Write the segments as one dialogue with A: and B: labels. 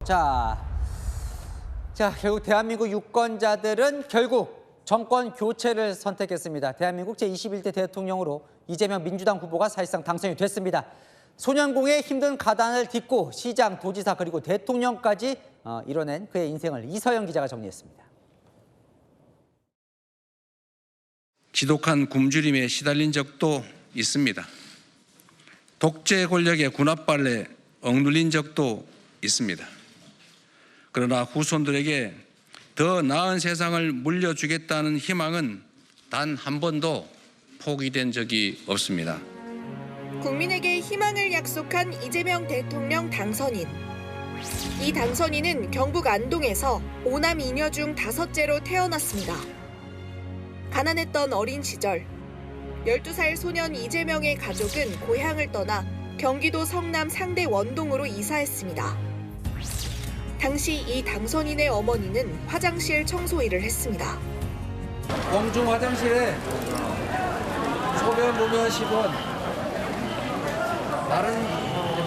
A: 자, 결국 대한민국 유권자들은 결국 정권 교체를 선택했습니다. 대한민국 제21대 대통령으로 이재명 민주당 후보가 사실상 당선이 됐습니다. 소년공의 힘든 가단을 딛고 시장, 도지사 그리고 대통령까지 이뤄낸 그의 인생을 이서영 기자가 정리했습니다.
B: 지독한 굶주림에 시달린 적도 있습니다. 독재 권력의 군합발에 억눌린 적도 있습니다. 그러나 후손들에게 더 나은 세상을 물려주겠다는 희망은 단 한 번도 포기된 적이 없습니다.
C: 국민에게 희망을 약속한 이재명 대통령 당선인. 이 당선인은 경북 안동에서 5남 2녀 중 5째로 태어났습니다. 가난했던 어린 시절, 12살 소년 이재명의 가족은 고향을 떠나 경기도 성남 상대 원동으로 이사했습니다. 당시 이 당선인의 어머니는 화장실 청소 일을 했습니다.
D: 공중 화장실에 소변 보면 10원, 다른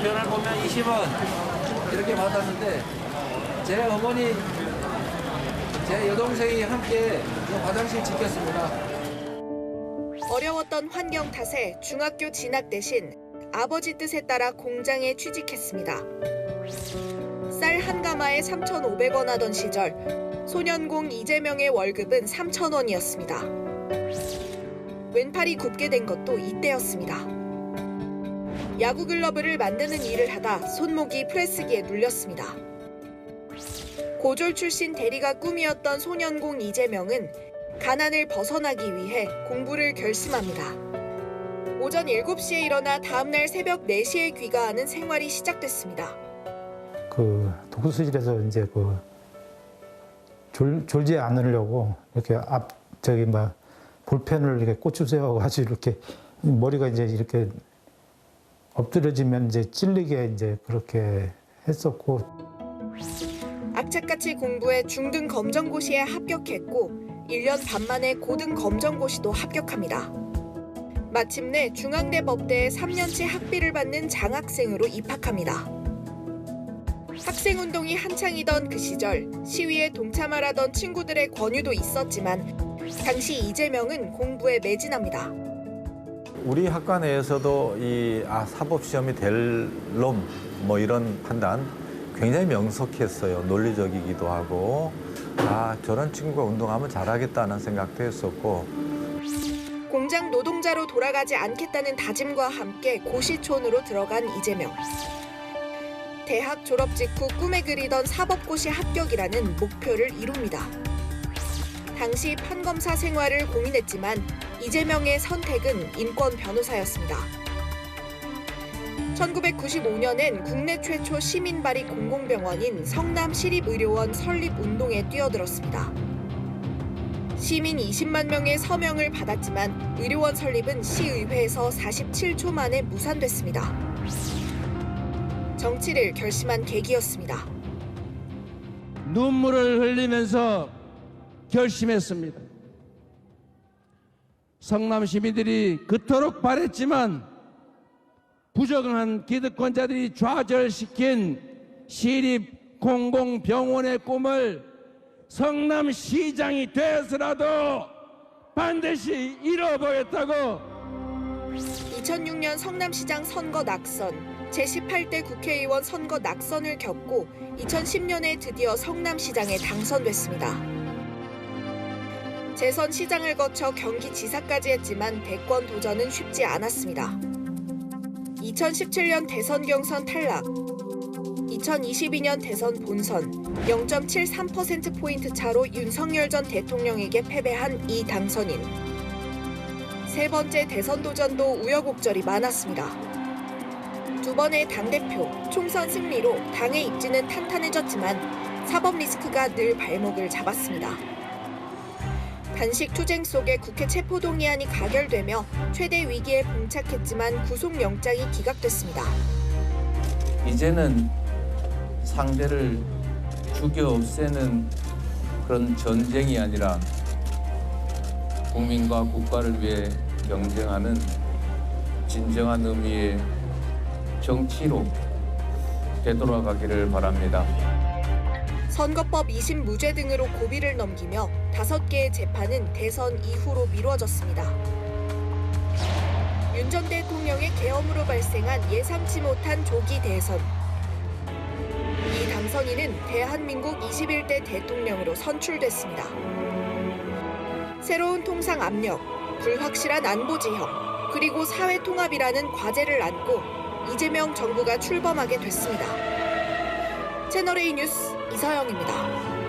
D: 변을 보면 20원 이렇게 받았는데 제 어머니, 제 여동생이 함께 그 화장실 지켰습니다.
C: 어려웠던 환경 탓에 중학교 진학 대신 아버지 뜻에 따라 공장에 취직했습니다. 쌀 한 가마에 3,500원 하던 시절 소년공 이재명의 월급은 3,000원이었습니다. 왼팔이 굽게 된 것도 이때였습니다. 야구 글러브를 만드는 일을 하다 손목이 프레스기에 눌렸습니다. 고졸 출신 대리가 꿈이었던 소년공 이재명은 가난을 벗어나기 위해 공부를 결심합니다. 오전 7시에 일어나 다음날 새벽 4시에 귀가하는 생활이 시작됐습니다.
E: 그 독서실에서 이제 그 졸지 않으려고 이렇게 볼펜을 이렇게 꽂혀 세워가지고 이렇게 머리가 이제 이렇게 엎드려지면 이제 찔리게 이제 그렇게 했었고.
C: 악착같이 공부해 중등 검정고시에 합격했고 1년 반 만에 고등 검정고시도 합격합니다. 마침내 중앙대 법대에 3년치 학비를 받는 장학생으로 입학합니다. 학생운동이 한창이던 그 시절 시위에 동참하라던 친구들의 권유도 있었지만 당시 이재명은 공부에 매진합니다.
F: 우리 학과 내에서도 사법시험이 될 놈 뭐 이런 판단 굉장히 명석했어요. 논리적이기도 하고 저런 친구가 운동하면 잘하겠다는 생각도 했었고.
C: 공장 노동자로 돌아가지 않겠다는 다짐과 함께 고시촌으로 들어간 이재명. 대학 졸업 직후 꿈에 그리던 사법고시 합격이라는 목표를 이룹니다. 당시 판검사 생활을 고민했지만 이재명의 선택은 인권 변호사였습니다. 1995년엔 국내 최초 시민발의 공공병원인 성남시립의료원 설립운동에 뛰어들었습니다. 시민 20만 명의 서명을 받았지만 의료원 설립은 시의회에서 47초 만에 무산됐습니다. 정치를 결심한 계기였습니다.
G: 눈물을 흘리면서 결심했습니다. 성남 시민들이 그토록 바랬지만 부정한 기득권자들이 좌절시킨 시립 공공병원의 꿈을 성남시장이 되어서라도 반드시 이뤄보겠다고.
C: 2006년 성남시장 선거 낙선, 제18대 국회의원 선거 낙선을 겪고 2010년에 드디어 성남시장에 당선됐습니다. 재선 시장을 거쳐 경기지사까지 했지만 대권 도전은 쉽지 않았습니다. 2017년 대선 경선 탈락, 2022년 대선 본선 0.73%포인트 차로 윤석열 전 대통령에게 패배한 이 당선인. 세 번째 대선 도전도 우여곡절이 많았습니다. 두 번의 당대표, 총선 승리로 당의 입지는 탄탄해졌지만 사법 리스크가 늘 발목을 잡았습니다. 단식 투쟁 속에 국회 체포동의안이 가결되며 최대 위기에 봉착했지만 구속영장이 기각됐습니다.
D: 이제는 상대를 죽여 없애는 그런 전쟁이 아니라 국민과 국가를 위해 경쟁하는 진정한 의미의 정치로 되돌아가기를 바랍니다.
C: 선거법 2심 무죄 등으로 고비를 넘기며 5개의 재판은 대선 이후로 미뤄졌습니다. 윤 전 대통령의 계엄으로 발생한 예상치 못한 조기 대선. 이 당선인은 대한민국 21대 대통령으로 선출됐습니다. 새로운 통상 압력, 불확실한 안보 지형, 그리고 사회 통합이라는 과제를 안고 이재명 정부가 출범하게 됐습니다. 채널A 뉴스 이서영입니다.